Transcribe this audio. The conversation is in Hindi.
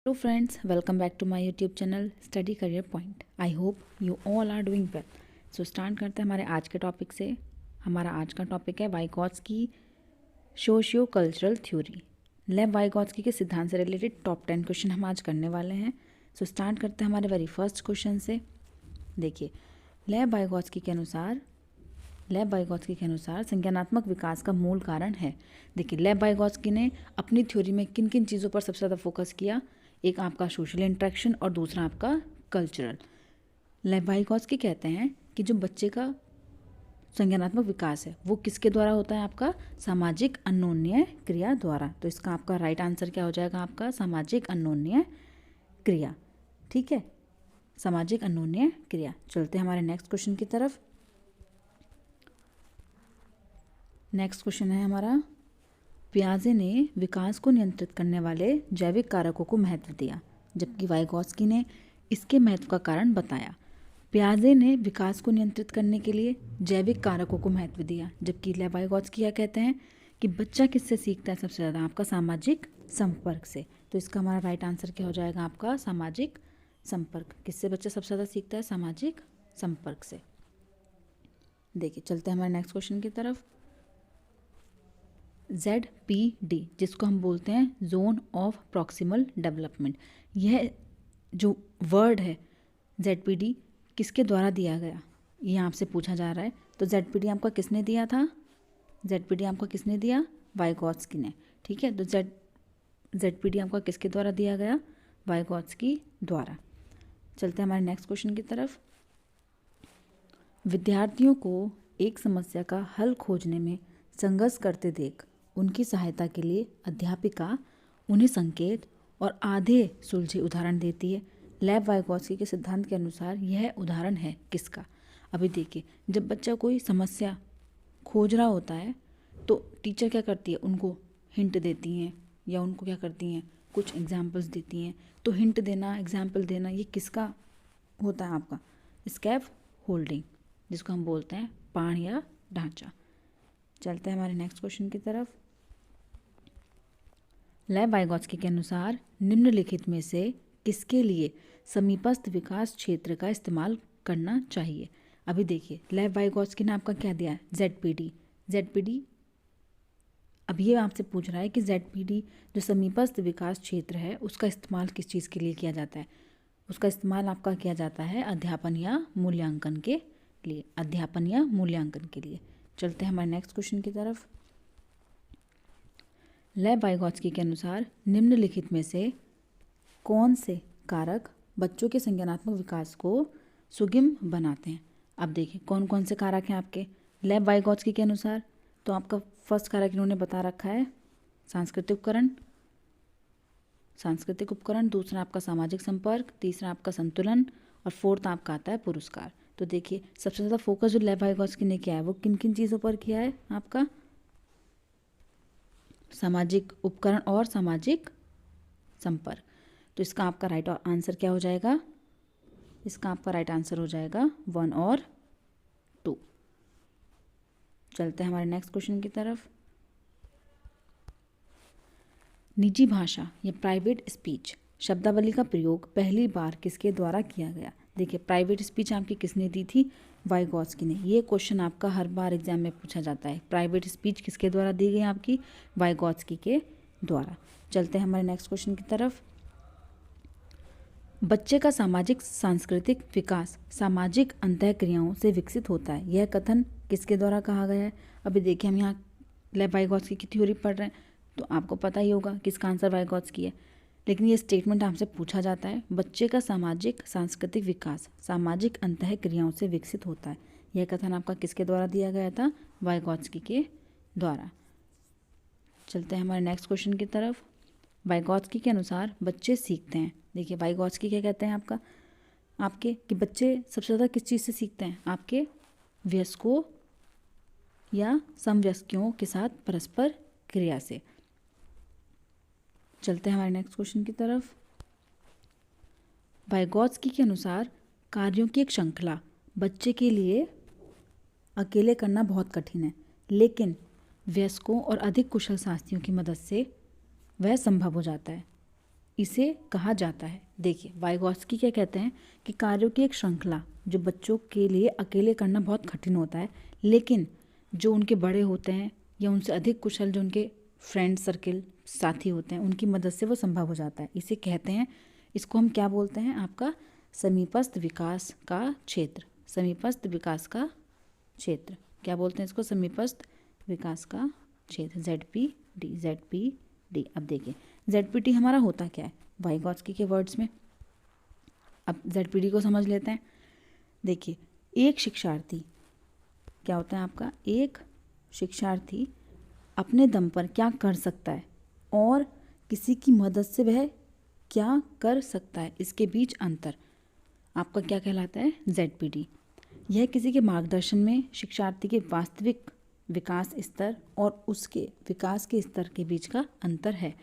Hello friends, welcome back to my YouTube channel Study Career Point. I hope you all are doing well. So start करते हैं हमारे आज के टॉपिक से। हमारा आज का टॉपिक है वाइगॉत्स्की सोशियो कल्चरल थ्योरी। लेव वाइगॉत्स्की के सिद्धांत से रिलेटेड टॉप 10 क्वेश्चन हम आज करने वाले हैं। सो स्टार्ट करते हैं हमारे वेरी फर्स्ट क्वेश्चन से। देखिए, लेव वाइगॉत्स्की के अनुसार संज्ञानात्मक विकास का मूल कारण है। देखिए, लेव वाइगॉत्स्की ने अपनी थ्योरी में किन किन चीज़ों पर सबसे ज़्यादा फोकस किया। एक आपका सोशल इंटरेक्शन और दूसरा आपका कल्चरल। लेव वाइगॉत्स्की कहते हैं कि जो बच्चे का संज्ञानात्मक विकास है वो किसके द्वारा होता है, आपका सामाजिक अन्योन्य क्रिया द्वारा। तो इसका आपका राइट आंसर क्या हो जाएगा, आपका सामाजिक अन्योन्य क्रिया। ठीक है, सामाजिक अन्योन्य क्रिया। चलते हैं हमारे नेक्स्ट क्वेश्चन की तरफ। नेक्स्ट क्वेश्चन है हमारा, पियाजे ने विकास को नियंत्रित करने वाले जैविक कारकों को महत्व दिया, जबकि वाइगॉत्स्की ने इसके महत्व का कारण बताया। पियाजे ने विकास को नियंत्रित करने के लिए जैविक कारकों को महत्व दिया, जबकि वाइगॉत्स्की क्या कहते हैं कि बच्चा किससे सीखता है सबसे ज़्यादा, आपका सामाजिक संपर्क से। तो इसका हमारा राइट आंसर क्या हो जाएगा, आपका सामाजिक संपर्क। किससे बच्चा सबसे ज़्यादा सीखता है, सामाजिक संपर्क से। देखिए, चलते हैं हमारे नेक्स्ट क्वेश्चन की तरफ। ZPD, जिसको हम बोलते हैं जोन ऑफ प्रॉक्सिमल डेवलपमेंट, यह जो वर्ड है ZPD किसके द्वारा दिया गया, ये आपसे पूछा जा रहा है। तो ZPD आपका किसने दिया था, ZPD आपका किसने दिया, वाइगॉत्स्की ने। ठीक है, तो ZPD आपका किसके द्वारा दिया गया, वाइगॉत्स्की द्वारा। चलते हैं हमारे नेक्स्ट क्वेश्चन की तरफ। विद्यार्थियों को एक समस्या का हल खोजने में संघर्ष करते देख उनकी सहायता के लिए अध्यापिका उन्हें संकेत और आधे सुलझे उदाहरण देती है। लेव वाइगॉत्स्की के सिद्धांत के अनुसार यह उदाहरण है किसका। अभी देखिए, जब बच्चा कोई समस्या खोज रहा होता है तो टीचर क्या करती है, उनको हिंट देती हैं या उनको क्या करती हैं, कुछ एग्जाम्पल्स देती हैं। तो हिंट देना, एग्जाम्पल देना, ये किसका होता है, आपका स्कैफ होल्डिंग, जिसको हम बोलते हैं पाण या ढांचा। चलते हैं हमारे नेक्स्ट क्वेश्चन की तरफ। लेव वाइगॉत्स्की के अनुसार निम्नलिखित में से किसके लिए समीपस्थ विकास क्षेत्र का इस्तेमाल करना चाहिए। अभी देखिए, लेव वाइगॉत्स्की ने आपका क्या दिया है, ZPD। अब ये आपसे पूछ रहा है कि ZPD जो समीपस्थ विकास क्षेत्र है उसका इस्तेमाल किस चीज़ के लिए किया जाता है। उसका इस्तेमाल आपका किया जाता है अध्यापन या मूल्यांकन के लिए, अध्यापन या मूल्यांकन के लिए। चलते हैं हमारे नेक्स्ट क्वेश्चन की तरफ। लेव वाइगॉत्स्की के अनुसार निम्नलिखित में से कौन से कारक बच्चों के संज्ञानात्मक विकास को सुगम बनाते हैं। अब देखिए, कौन कौन से कारक हैं आपके लेव वाइगॉत्स्की के अनुसार। तो आपका फर्स्ट कारक इन्होंने बता रखा है सांस्कृतिक उपकरण, दूसरा आपका सामाजिक संपर्क, तीसरा आपका संतुलन और फोर्थ आपका आता है पुरस्कार। तो देखिए, सबसे ज़्यादा फोकस जो लेव वाइगॉत्स्की ने किया है वो किन किन चीज़ों पर किया है, आपका सामाजिक उपकरण और सामाजिक संपर्क। तो इसका आपका राइट आंसर क्या हो जाएगा, इसका आपका राइट आंसर हो जाएगा 1 और 2। चलते हैं हमारे नेक्स्ट क्वेश्चन की तरफ। निजी भाषा या प्राइवेट स्पीच शब्दावली का प्रयोग पहली बार किसके द्वारा किया गया। देखिए, प्राइवेट स्पीच आपकी किसने दी थी, वाइगॉत्स्की ने। ये क्वेश्चन आपका हर बार एग्जाम में पूछा जाता है, प्राइवेट स्पीच किसके द्वारा दी गई, आपकी वाइगॉत्स्की के द्वारा। चलते हैं हमारे नेक्स्ट क्वेश्चन की तरफ। बच्चे का सामाजिक सांस्कृतिक विकास सामाजिक अंतःक्रियाओं से विकसित होता है, यह कथन किसके द्वारा कहा गया है। अभी देखिए, हम यहाँ लेव वाइगॉत्स्की की थ्योरी पढ़ रहे हैं तो आपको पता ही होगा किसका आंसर वाइगॉत्स्की है। लेकिन ये स्टेटमेंट आपसे पूछा जाता है, बच्चे का सामाजिक सांस्कृतिक विकास सामाजिक अंतःक्रियाओं से विकसित होता है, यह कथन आपका किसके द्वारा दिया गया था, वाइगॉत्स्की के द्वारा। चलते हैं हमारे नेक्स्ट क्वेश्चन की तरफ। वाइगॉत्स्की के अनुसार बच्चे सीखते हैं। देखिए, वाइगॉत्स्की क्या कहते हैं आपके कि बच्चे सबसे ज़्यादा किस चीज़ से सीखते हैं, आपके वयस्कों या समवयस्कों के साथ परस्पर क्रिया से। चलते हैं हमारे नेक्स्ट क्वेश्चन की तरफ। वाइगॉत्स्की के अनुसार कार्यों की एक श्रृंखला बच्चे के लिए अकेले करना बहुत कठिन है, लेकिन वयस्कों और अधिक कुशल साथियों की मदद से वह संभव हो जाता है। इसे कहा जाता है। देखिए वाइगॉत्स्की क्या कहते हैं कि कार्यों की एक श्रृंखला जो बच्चों के लिए अकेले करना बहुत कठिन होता है, लेकिन जो उनके बड़े होते हैं या उनसे अधिक कुशल जो उनके फ्रेंड सर्किल साथी होते हैं उनकी मदद से वो संभव हो जाता है। इसे कहते हैं, इसको हम क्या बोलते हैं, आपका समीपस्थ विकास का क्षेत्र। समीपस्थ विकास का क्षेत्र क्या बोलते हैं इसको, समीपस्थ विकास का क्षेत्र, ZPD। ZPD। अब देखिए ZPD हमारा होता क्या है वाइगॉत्स्की के वर्ड्स में। अब ZPD को समझ लेते हैं। देखिए एक शिक्षार्थी क्या होता है आपका, एक शिक्षार्थी अपने दम पर क्या कर सकता है और किसी की मदद से वह क्या कर सकता है, इसके बीच अंतर आपका क्या कहलाता है, ZPD। यह किसी के मार्गदर्शन में शिक्षार्थी के वास्तविक विकास स्तर और उसके विकास के स्तर के बीच का अंतर है।